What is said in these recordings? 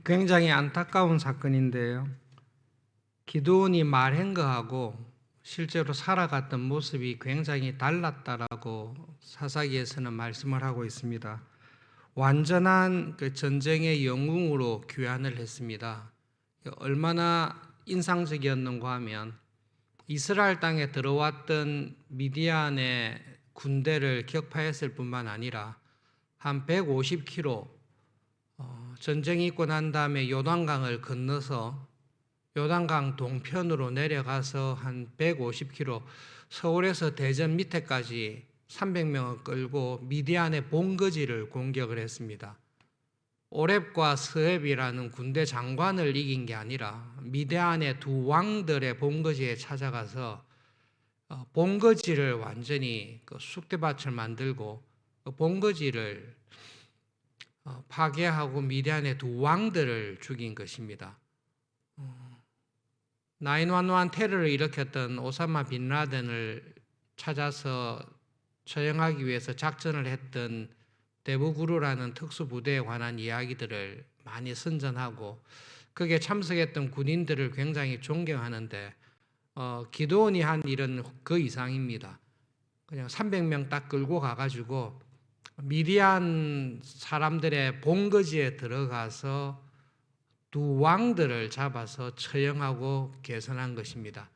굉장히 안타까운 사건인데요. 기드온이 말한 거하고 실제로 살아갔던 모습이 굉장히 달랐다라고 사사기에서는 말씀을 하고 있습니다. 완전한 그 전쟁의 영웅으로 귀환을 했습니다. 얼마나 인상적이었는가 하면 이스라엘 땅에 들어왔던 미디안의 군대를 격파했을 뿐만 아니라 한 150km 전쟁이 있고 난 다음에 요단강을 건너서 요단강 동편으로 내려가서 한 150km 서울에서 대전 밑에까지 300명을 끌고 미디안의 본거지를 공격을 했습니다. 오렙과 스웹이라는 군대 장관을 이긴 게 아니라 미디안의 두 왕들의 본거지에 찾아가서 본거지를 완전히 쑥대밭을 만들고 본거지를 파괴하고 미디안의 두 왕들을 죽인 것입니다. 911 테러를 일으켰던 오사마 빈 라덴을 찾아서 처형하기 위해서 작전을 했던 대부구루라는 특수부대에 관한 이야기들을 많이 선전하고 거기에 참석했던 군인들을 굉장히 존경하는데 기드온이 한 일은 그 이상입니다. 그냥 300명 딱 끌고 가가지고 미디안 사람들의 본거지에 들어가서 두 왕들을 잡아서 처형하고 개선한 것입니다.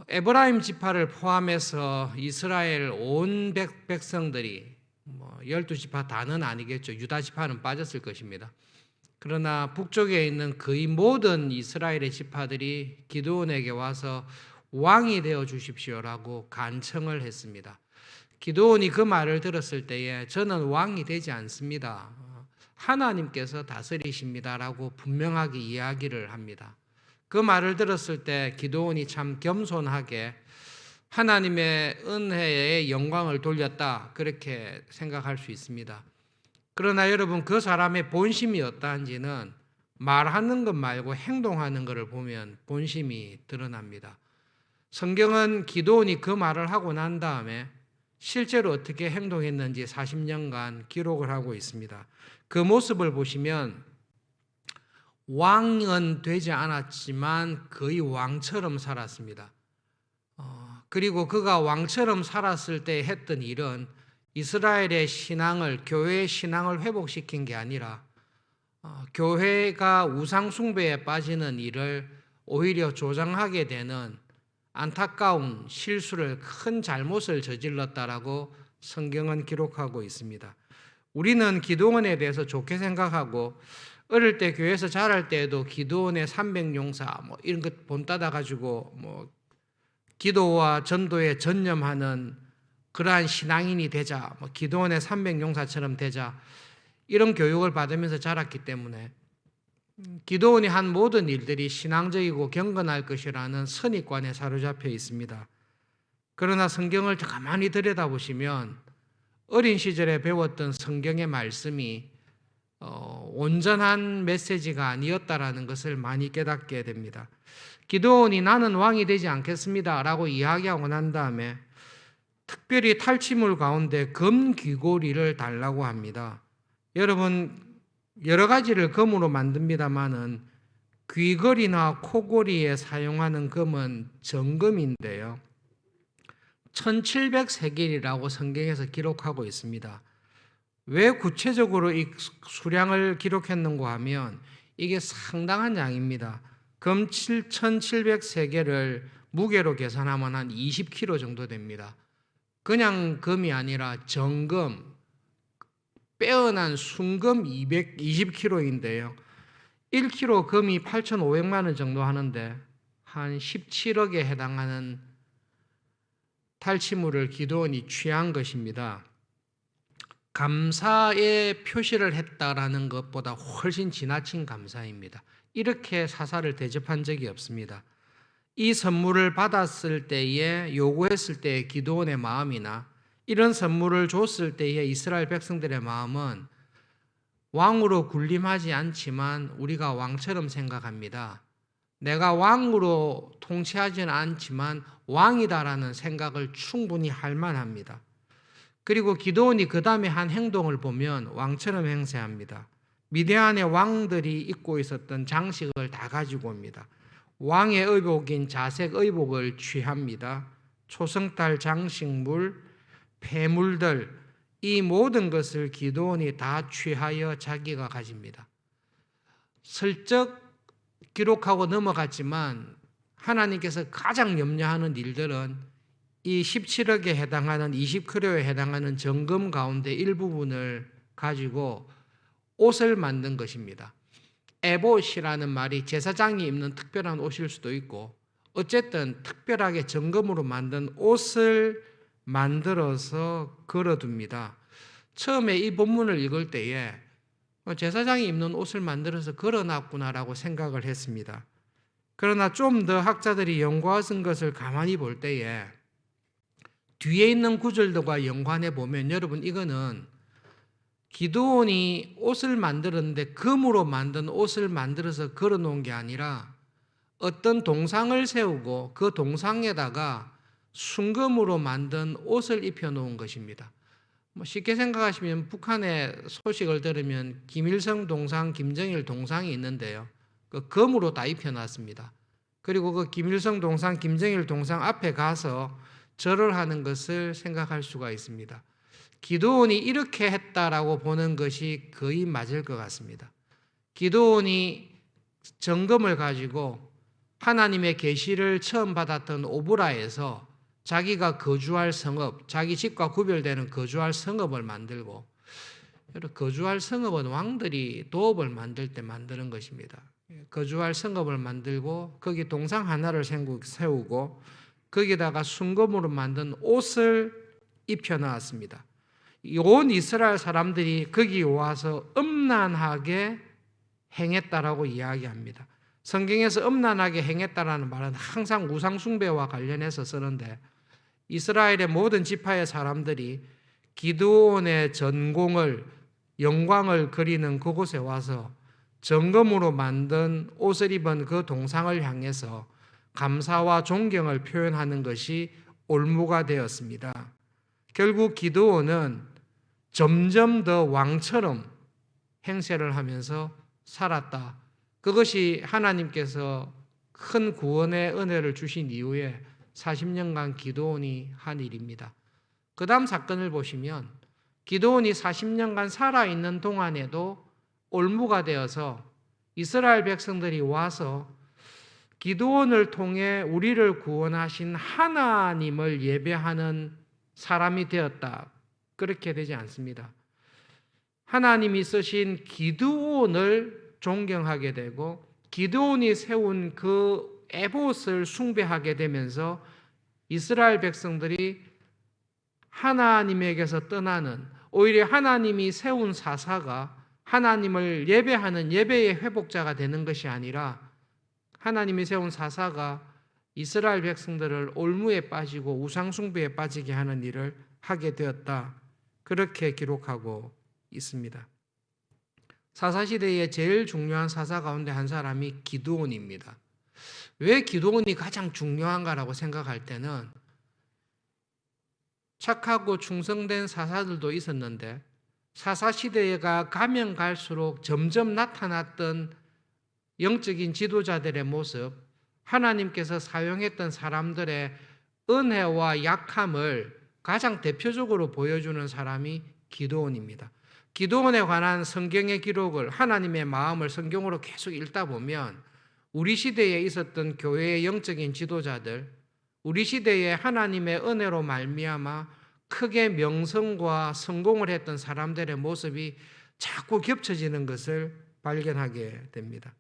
에브라임 지파를 포함해서 이스라엘 온 백성들이 12지파 다는 아니겠죠. 유다 지파는 빠졌을 것입니다. 그러나 북쪽에 있는 거의 모든 이스라엘의 지파들이 기드온에게 와서 왕이 되어 주십시오라고 간청을 했습니다. 기드온이 그 말을 들었을 때에 저는 왕이 되지 않습니다. 하나님께서 다스리십니다라고 분명하게 이야기를 합니다. 그 말을 들었을 때 기드온이 참 겸손하게 하나님의 은혜의 영광을 돌렸다 그렇게 생각할 수 있습니다. 그러나 여러분 그 사람의 본심이 어떠한지는 말하는 것 말고 행동하는 것을 보면 본심이 드러납니다. 성경은 기드온이 그 말을 하고 난 다음에 실제로 어떻게 행동했는지 40년간 기록을 하고 있습니다. 그 모습을 보시면 왕은 되지 않았지만 거의 왕처럼 살았습니다. 그리고 그가 왕처럼 살았을 때 했던 일은 이스라엘의 신앙을, 교회의 신앙을 회복시킨 게 아니라 교회가 우상숭배에 빠지는 일을 오히려 조장하게 되는 안타까운 실수를, 큰 잘못을 저질렀다라고 성경은 기록하고 있습니다. 우리는 기드온에 대해서 좋게 생각하고 어릴 때 교회에서 자랄 때에도 기드온의 300용사 이런 것 본따다 가지고 기도와 전도에 전념하는 그러한 신앙인이 되자, 기드온의 300용사처럼 되자 이런 교육을 받으면서 자랐기 때문에 기드온이 한 모든 일들이 신앙적이고 경건할 것이라는 선입관에 사로잡혀 있습니다. 그러나 성경을 가만히 들여다보시면 어린 시절에 배웠던 성경의 말씀이 온전한 메시지가 아니었다라는 것을 많이 깨닫게 됩니다. 기드온이 나는 왕이 되지 않겠습니다 라고 이야기하고 난 다음에 특별히 탈취물 가운데 금 귀고리를 달라고 합니다. 여러분 여러 가지를 금으로 만듭니다마는 귀걸이나 코걸이에 사용하는 금은 정금인데요. 1700세겔이라고 성경에서 기록하고 있습니다. 왜 구체적으로 이 수량을 기록했는가 하면 이게 상당한 양입니다. 금 1700세겔을 무게로 계산하면 한 20kg 정도 됩니다. 그냥 금이 아니라 정금, 빼어난 순금 220kg인데요. 1kg 금이 8,500만 원 정도 하는데 한 17억에 해당하는 탈취물을 기드온이 취한 것입니다. 감사의 표시를 했다라는 것보다 훨씬 지나친 감사입니다. 이렇게 사사를 대접한 적이 없습니다. 이 선물을 받았을 때에 요구했을 때의 기드온의 마음이나 이런 선물을 줬을 때의 이스라엘 백성들의 마음은 왕으로 군림하지 않지만 우리가 왕처럼 생각합니다. 내가 왕으로 통치하지는 않지만 왕이다라는 생각을 충분히 할 만합니다. 그리고 기드온이 그 다음에 한 행동을 보면 왕처럼 행세합니다. 미디안의 왕들이 입고 있었던 장식을 다 가지고 옵니다. 왕의 의복인 자색 의복을 취합니다. 초승달 장식물, 폐물들, 이 모든 것을 기드온이 다 취하여 자기가 가집니다. 슬쩍 기록하고 넘어갔지만 하나님께서 가장 염려하는 일들은 이 17억에 해당하는 20kg에 해당하는 정금 가운데 일부분을 가지고 옷을 만든 것입니다. 에봇이라는 말이 제사장이 입는 특별한 옷일 수도 있고, 어쨌든 특별하게 정금으로 만든 옷을 만들어서 걸어둡니다. 처음에 이 본문을 읽을 때에 제사장이 입는 옷을 만들어서 걸어놨구나라고 생각을 했습니다. 그러나 좀 더 학자들이 연구한 것을 가만히 볼 때에 뒤에 있는 구절들과 연관해 보면 여러분, 이거는 기드온이 옷을 만들었는데 금으로 만든 옷을 만들어서 걸어놓은 게 아니라 어떤 동상을 세우고 그 동상에다가 순금으로 만든 옷을 입혀놓은 것입니다. 쉽게 생각하시면 북한의 소식을 들으면 김일성 동상, 김정일 동상이 있는데요. 그 금으로 다 입혀놨습니다. 그리고 그 김일성 동상, 김정일 동상 앞에 가서 절을 하는 것을 생각할 수가 있습니다. 기드온이 이렇게 했다라고 보는 것이 거의 맞을 것 같습니다. 기드온이 정금을 가지고 하나님의 계시를 처음 받았던 오브라에서 자기가 거주할 성읍, 자기 집과 구별되는 거주할 성읍을 만들고, 거주할 성읍은 왕들이 도읍을 만들 때 만드는 것입니다. 거주할 성읍을 만들고 거기 동상 하나를 세우고 거기다가 순금으로 만든 옷을 입혀놨습니다. 온 이스라엘 사람들이 거기 와서 음란하게 행했다라고 이야기합니다. 성경에서 음란하게 행했다라는 말은 항상 우상 숭배와 관련해서 쓰는데, 이스라엘의 모든 지파의 사람들이 기드온의 전공을, 영광을 그리는 그곳에 와서 정금으로 만든 옷을 입은 그 동상을 향해서 감사와 존경을 표현하는 것이 올무가 되었습니다. 결국 기드온은 점점 더 왕처럼 행세를 하면서 살았다. 그것이 하나님께서 큰 구원의 은혜를 주신 이후에 40년간 기드온이 한 일입니다. 그 다음 사건을 보시면 기드온이 40년간 살아있는 동안에도 올무가 되어서 이스라엘 백성들이 와서 기드온을 통해 우리를 구원하신 하나님을 예배하는 사람이 되었다. 그렇게 되지 않습니다. 하나님이 쓰신 기드온을 존경하게 되고 기드온이 세운 그 에봇을 숭배하게 되면서 이스라엘 백성들이 하나님에게서 떠나는, 오히려 하나님이 세운 사사가 하나님을 예배하는 예배의 회복자가 되는 것이 아니라 하나님이 세운 사사가 이스라엘 백성들을 올무에 빠지고 우상숭배에 빠지게 하는 일을 하게 되었다. 그렇게 기록하고 있습니다. 사사시대의 제일 중요한 사사 가운데 한 사람이 기드온입니다. 왜 기드온이 가장 중요한가라고 생각할 때는 착하고 충성된 사사들도 있었는데 사사시대가 가면 갈수록 점점 나타났던 영적인 지도자들의 모습, 하나님께서 사용했던 사람들의 은혜와 약함을 가장 대표적으로 보여주는 사람이 기드온입니다. 기드온에 관한 성경의 기록을, 하나님의 마음을 성경으로 계속 읽다 보면 우리 시대에 있었던 교회의 영적인 지도자들, 우리 시대에 하나님의 은혜로 말미암아 크게 명성과 성공을 했던 사람들의 모습이 자꾸 겹쳐지는 것을 발견하게 됩니다.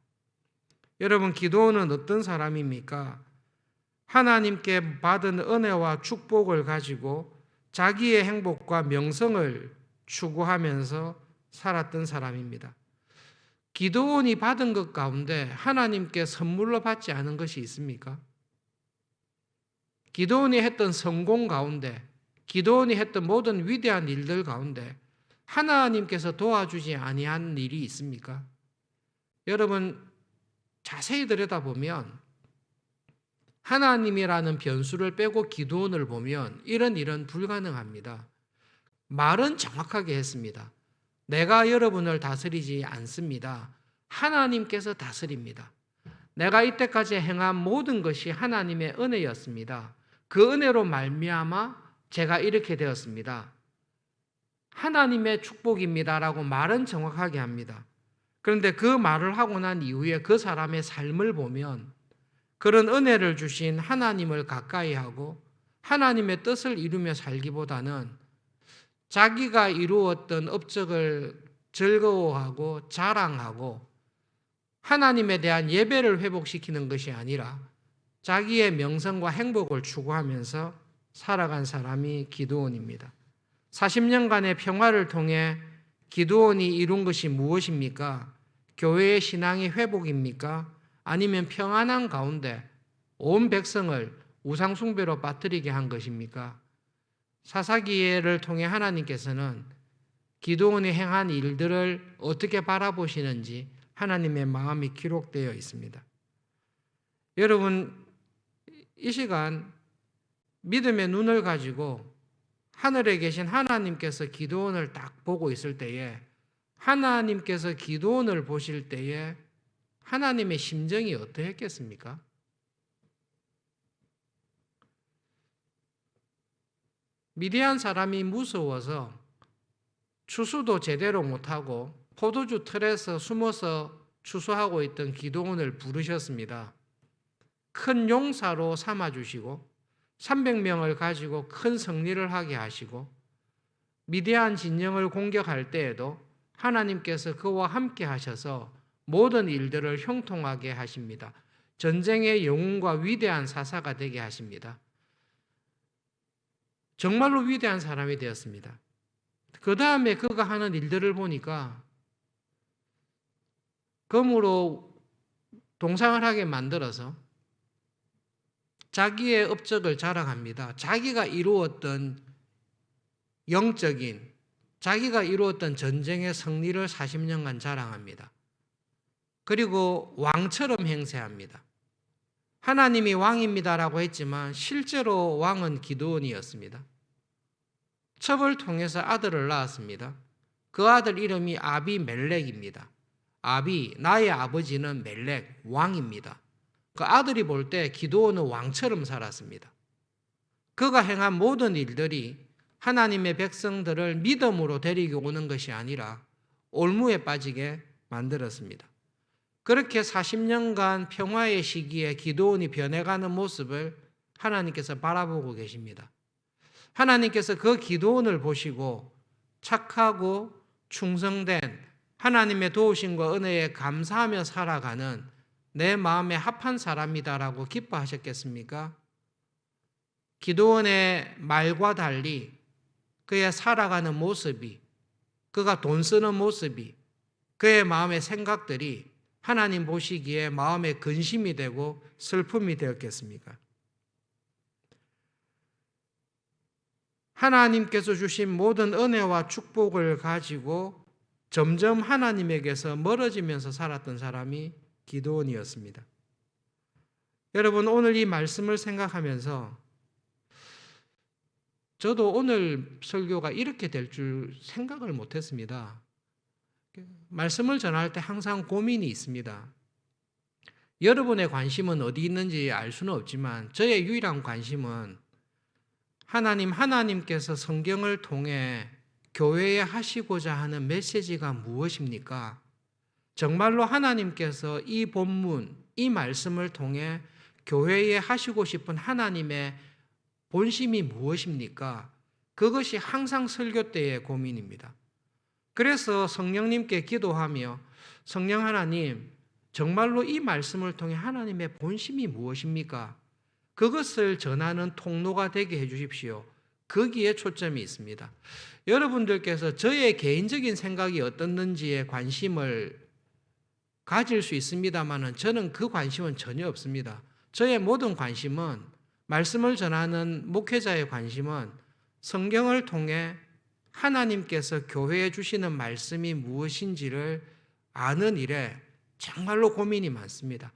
여러분, 기드온은 어떤 사람입니까? 하나님께 받은 은혜와 축복을 가지고 자기의 행복과 명성을 추구하면서 살았던 사람입니다. 기드온이 받은 것 가운데 하나님께 선물로 받지 않은 것이 있습니까? 기드온이 했던 성공 가운데, 기드온이 했던 모든 위대한 일들 가운데 하나님께서 도와주지 아니한 일이 있습니까? 여러분, 자세히 들여다보면 하나님이라는 변수를 빼고 기드온을 보면 이런 일은 불가능합니다. 말은 정확하게 했습니다. 내가 여러분을 다스리지 않습니다. 하나님께서 다스립니다. 내가 이때까지 행한 모든 것이 하나님의 은혜였습니다. 그 은혜로 말미암아 제가 이렇게 되었습니다. 하나님의 축복입니다라고 말은 정확하게 합니다. 그런데 그 말을 하고 난 이후에 그 사람의 삶을 보면 그런 은혜를 주신 하나님을 가까이 하고 하나님의 뜻을 이루며 살기보다는 자기가 이루었던 업적을 즐거워하고 자랑하고 하나님에 대한 예배를 회복시키는 것이 아니라 자기의 명성과 행복을 추구하면서 살아간 사람이 기드온입니다. 40년간의 평화를 통해 기드온이 이룬 것이 무엇입니까? 교회의 신앙의 회복입니까? 아니면 평안한 가운데 온 백성을 우상숭배로 빠뜨리게 한 것입니까? 사사기를 통해 하나님께서는 기드온이 행한 일들을 어떻게 바라보시는지 하나님의 마음이 기록되어 있습니다. 여러분, 이 시간 믿음의 눈을 가지고 하늘에 계신 하나님께서 기드온을 딱 보고 있을 때에 하나님께서 기드온을 보실 때에 하나님의 심정이 어떠했겠습니까? 미디안 사람이 무서워서 추수도 제대로 못하고 포도주 틀에서 숨어서 추수하고 있던 기드온을 부르셨습니다. 큰 용사로 삼아주시고 300명을 가지고 큰 승리를 하게 하시고 미디안 진영을 공격할 때에도 하나님께서 그와 함께 하셔서 모든 일들을 형통하게 하십니다. 전쟁의 영웅과 위대한 사사가 되게 하십니다. 정말로 위대한 사람이 되었습니다. 그 다음에 그가 하는 일들을 보니까 검으로 동상을 하게 만들어서 자기의 업적을 자랑합니다. 자기가 이루었던 영적인, 자기가 이루었던 전쟁의 승리를 40년간 자랑합니다. 그리고 왕처럼 행세합니다. 하나님이 왕입니다라고 했지만 실제로 왕은 기드온이었습니다. 첩을 통해서 아들을 낳았습니다. 그 아들 이름이 아비멜렉입니다. 나의 아버지는 멜렉, 왕입니다. 그 아들이 볼 때 기드온은 왕처럼 살았습니다. 그가 행한 모든 일들이 하나님의 백성들을 믿음으로 데리고 오는 것이 아니라 올무에 빠지게 만들었습니다. 그렇게 40년간 평화의 시기에 기드온이 변해가는 모습을 하나님께서 바라보고 계십니다. 하나님께서 그 기드온을 보시고 착하고 충성된 하나님의 도우심과 은혜에 감사하며 살아가는 내 마음에 합한 사람이다라고 기뻐하셨겠습니까? 기드온의 말과 달리 그의 살아가는 모습이, 그가 돈 쓰는 모습이, 그의 마음의 생각들이 하나님 보시기에 마음의 근심이 되고 슬픔이 되었겠습니까? 하나님께서 주신 모든 은혜와 축복을 가지고 점점 하나님에게서 멀어지면서 살았던 사람이 기드온이었습니다. 여러분, 오늘 이 말씀을 생각하면서 저도 오늘 설교가 이렇게 될 줄 생각을 못했습니다. 말씀을 전할 때 항상 고민이 있습니다. 여러분의 관심은 어디 있는지 알 수는 없지만 저의 유일한 관심은 하나님께서 성경을 통해 교회에 하시고자 하는 메시지가 무엇입니까? 정말로 하나님께서 이 본문, 이 말씀을 통해 교회에 하시고 싶은 하나님의 본심이 무엇입니까? 그것이 항상 설교 때의 고민입니다. 그래서 성령님께 기도하며 성령 하나님, 정말로 이 말씀을 통해 하나님의 본심이 무엇입니까? 그것을 전하는 통로가 되게 해주십시오. 거기에 초점이 있습니다. 여러분들께서 저의 개인적인 생각이 어떻는지에 관심을 가질 수 있습니다만 저는 그 관심은 전혀 없습니다. 저의 모든 관심은, 말씀을 전하는 목회자의 관심은 성경을 통해 하나님께서 교회에 주시는 말씀이 무엇인지를 아는 일에 정말로 고민이 많습니다.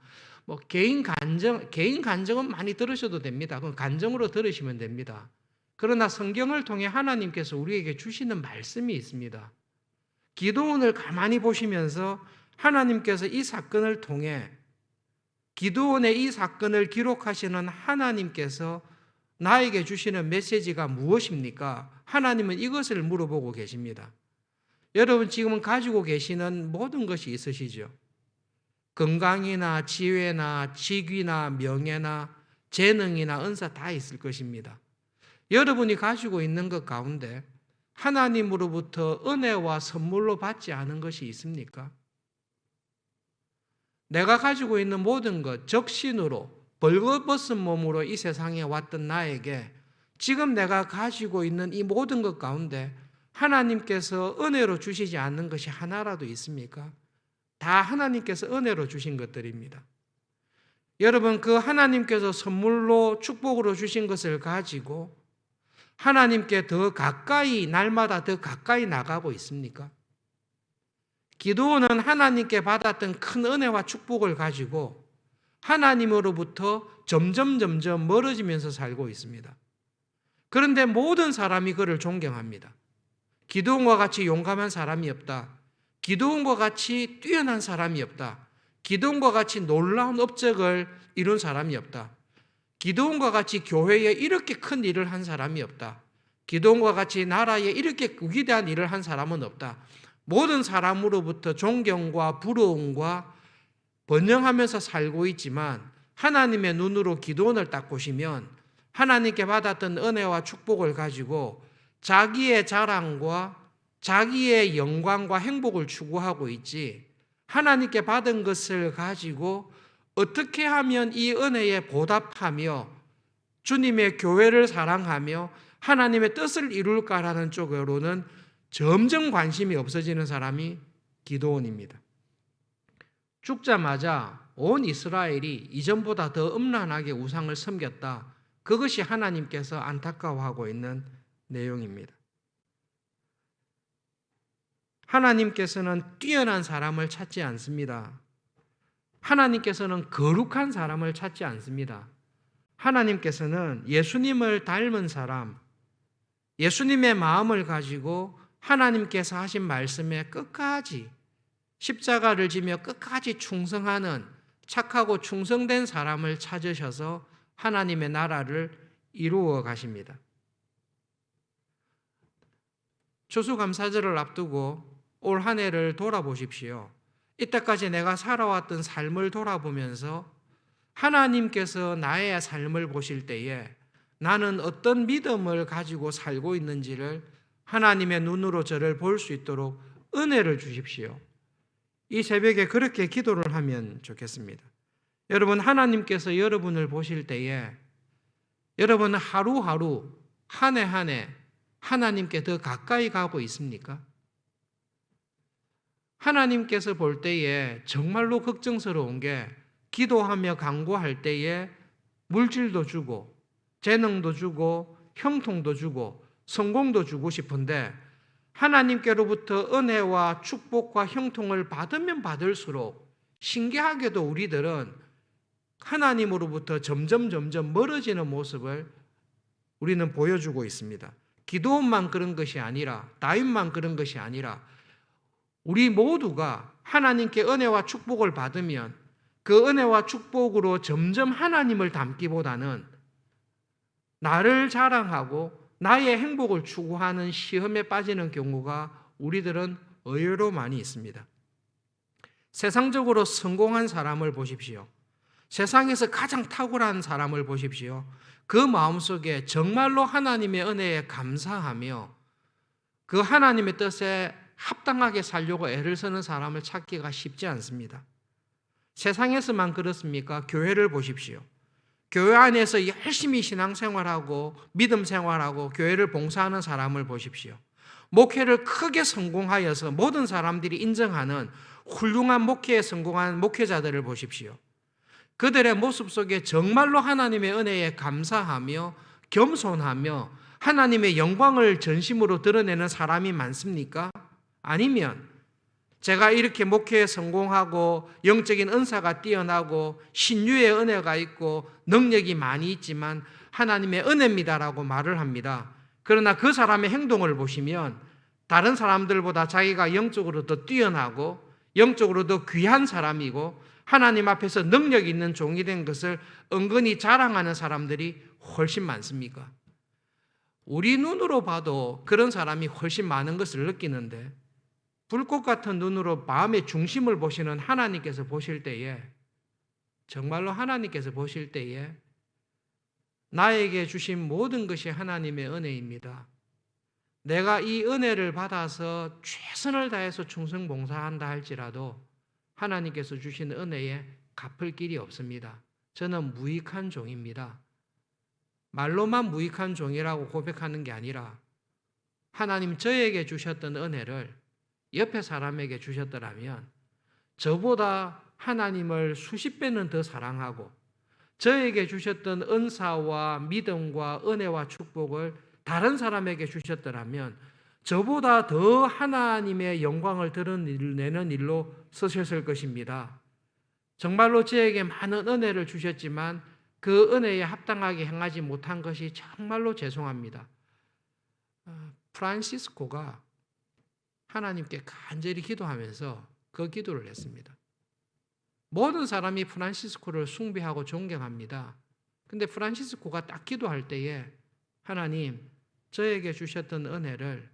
개인 간정은 많이 들으셔도 됩니다. 그건 간정으로 들으시면 됩니다. 그러나 성경을 통해 하나님께서 우리에게 주시는 말씀이 있습니다. 기드온을 가만히 보시면서 하나님께서 이 사건을 통해 기드온의 이 사건을 기록하시는 하나님께서 나에게 주시는 메시지가 무엇입니까? 하나님은 이것을 물어보고 계십니다. 여러분 지금 가지고 계시는 모든 것이 있으시죠? 건강이나 지혜나 직위나 명예나 재능이나 은사 다 있을 것입니다. 여러분이 가지고 있는 것 가운데 하나님으로부터 은혜와 선물로 받지 않은 것이 있습니까? 내가 가지고 있는 모든 것, 적신으로 벌거벗은 몸으로 이 세상에 왔던 나에게 지금 내가 가지고 있는 이 모든 것 가운데 하나님께서 은혜로 주시지 않는 것이 하나라도 있습니까? 다 하나님께서 은혜로 주신 것들입니다. 여러분, 그 하나님께서 선물로 축복으로 주신 것을 가지고 하나님께 더 가까이, 날마다 더 가까이 나가고 있습니까? 기드온은 하나님께 받았던 큰 은혜와 축복을 가지고 하나님으로부터 점점 멀어지면서 살고 있습니다. 그런데 모든 사람이 그를 존경합니다. 기드온과 같이 용감한 사람이 없다. 기드온과 같이 뛰어난 사람이 없다. 기드온과 같이 놀라운 업적을 이룬 사람이 없다. 기드온과 같이 교회에 이렇게 큰 일을 한 사람이 없다. 기드온과 같이 나라에 이렇게 위대한 일을 한 사람은 없다. 모든 사람으로부터 존경과 부러움과 번영하면서 살고 있지만 하나님의 눈으로 기드온을 딱 보시면 하나님께 받았던 은혜와 축복을 가지고 자기의 자랑과 자기의 영광과 행복을 추구하고 있지, 하나님께 받은 것을 가지고 어떻게 하면 이 은혜에 보답하며 주님의 교회를 사랑하며 하나님의 뜻을 이룰까라는 쪽으로는 점점 관심이 없어지는 사람이 기드온입니다. 죽자마자 온 이스라엘이 이전보다 더 음란하게 우상을 섬겼다. 그것이 하나님께서 안타까워하고 있는 내용입니다. 하나님께서는 뛰어난 사람을 찾지 않습니다. 하나님께서는 거룩한 사람을 찾지 않습니다. 하나님께서는 예수님을 닮은 사람, 예수님의 마음을 가지고 하나님께서 하신 말씀에 끝까지 십자가를 지며 끝까지 충성하는 착하고 충성된 사람을 찾으셔서 하나님의 나라를 이루어 가십니다. 추수감사절을 앞두고 올 한 해를 돌아보십시오. 이때까지 내가 살아왔던 삶을 돌아보면서 하나님께서 나의 삶을 보실 때에 나는 어떤 믿음을 가지고 살고 있는지를 하나님의 눈으로 저를 볼 수 있도록 은혜를 주십시오. 이 새벽에 그렇게 기도를 하면 좋겠습니다. 여러분, 하나님께서 여러분을 보실 때에 여러분은 하루하루 한 해 한 해 하나님께 더 가까이 가고 있습니까? 하나님께서 볼 때에 정말로 걱정스러운 게 기도하며 간구할 때에 물질도 주고 재능도 주고 형통도 주고 성공도 주고 싶은데 하나님께로부터 은혜와 축복과 형통을 받으면 받을수록 신기하게도 우리들은 하나님으로부터 점점 멀어지는 모습을 우리는 보여주고 있습니다. 기드온만 그런 것이 아니라 다윗만 그런 것이 아니라 우리 모두가 하나님께 은혜와 축복을 받으면 그 은혜와 축복으로 점점 하나님을 닮기보다는 나를 자랑하고 나의 행복을 추구하는 시험에 빠지는 경우가 우리들은 의외로 많이 있습니다. 세상적으로 성공한 사람을 보십시오. 세상에서 가장 탁월한 사람을 보십시오. 그 마음속에 정말로 하나님의 은혜에 감사하며 그 하나님의 뜻에 합당하게 살려고 애를 쓰는 사람을 찾기가 쉽지 않습니다. 세상에서만 그렇습니까? 교회를 보십시오. 교회 안에서 열심히 신앙생활하고 믿음 생활하고 교회를 봉사하는 사람을 보십시오. 목회를 크게 성공하여서 모든 사람들이 인정하는 훌륭한 목회에 성공한 목회자들을 보십시오. 그들의 모습 속에 정말로 하나님의 은혜에 감사하며 겸손하며 하나님의 영광을 전심으로 드러내는 사람이 많습니까? 아니면 제가 이렇게 목회에 성공하고 영적인 은사가 뛰어나고 신유의 은혜가 있고 능력이 많이 있지만 하나님의 은혜입니다라고 말을 합니다. 그러나 그 사람의 행동을 보시면 다른 사람들보다 자기가 영적으로 더 뛰어나고 영적으로 더 귀한 사람이고 하나님 앞에서 능력 있는 종이 된 것을 은근히 자랑하는 사람들이 훨씬 많습니까? 우리 눈으로 봐도 그런 사람이 훨씬 많은 것을 느끼는데 불꽃 같은 눈으로 마음의 중심을 보시는 하나님께서 보실 때에 정말로 하나님께서 보실 때에 나에게 주신 모든 것이 하나님의 은혜입니다. 내가 이 은혜를 받아서 최선을 다해서 충성봉사한다 할지라도 하나님께서 주신 은혜에 갚을 길이 없습니다. 저는 무익한 종입니다. 말로만 무익한 종이라고 고백하는 게 아니라 하나님 저에게 주셨던 은혜를 옆에 사람에게 주셨더라면 저보다 하나님을 수십 배는 더 사랑하고 저에게 주셨던 은사와 믿음과 은혜와 축복을 다른 사람에게 주셨더라면 저보다 더 하나님의 영광을 드러내는 일로 쓰셨을 것입니다. 정말로 저에게 많은 은혜를 주셨지만 그 은혜에 합당하게 행하지 못한 것이 정말로 죄송합니다. 프란시스코가 하나님께 간절히 기도하면서 그 기도를 했습니다. 모든 사람이 프란시스코를 숭배하고 존경합니다. 근데 프란시스코가 딱 기도할 때에 하나님, 저에게 주셨던 은혜를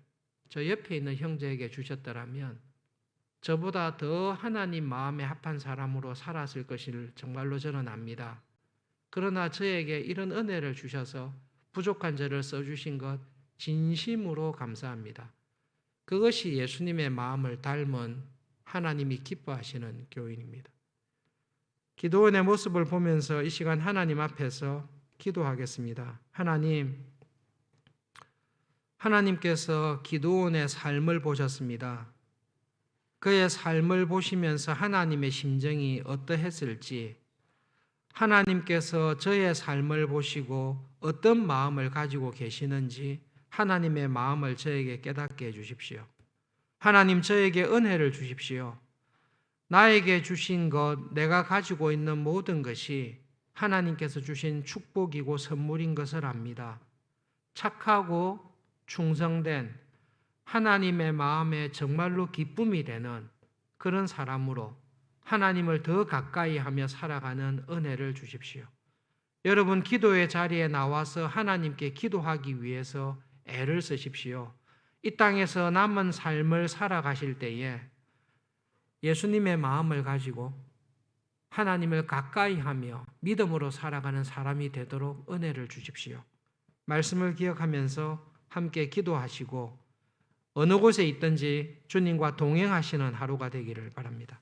저 옆에 있는 형제에게 주셨더라면 저보다 더 하나님 마음에 합한 사람으로 살았을 것을 정말로 저는 압니다. 그러나 저에게 이런 은혜를 주셔서 부족한 저를 써주신 것 진심으로 감사합니다. 그것이 예수님의 마음을 닮은 하나님이 기뻐하시는 교인입니다. 기도원의 모습을 보면서 이 시간 하나님 앞에서 기도하겠습니다. 하나님께서 기도원의 삶을 보셨습니다. 그의 삶을 보시면서 하나님의 심정이 어떠했을지, 하나님께서 저의 삶을 보시고 어떤 마음을 가지고 계시는지 하나님의 마음을 저에게 깨닫게 해주십시오. 하나님, 저에게 은혜를 주십시오. 나에게 주신 것, 내가 가지고 있는 모든 것이 하나님께서 주신 축복이고 선물인 것을 압니다. 착하고 충성된 하나님의 마음에 정말로 기쁨이 되는 그런 사람으로 하나님을 더 가까이 하며 살아가는 은혜를 주십시오. 여러분, 기도의 자리에 나와서 하나님께 기도하기 위해서 애를 쓰십시오. 이 땅에서 남은 삶을 살아가실 때에 예수님의 마음을 가지고 하나님을 가까이 하며 믿음으로 살아가는 사람이 되도록 은혜를 주십시오. 말씀을 기억하면서 함께 기도하시고 어느 곳에 있든지 주님과 동행하시는 하루가 되기를 바랍니다.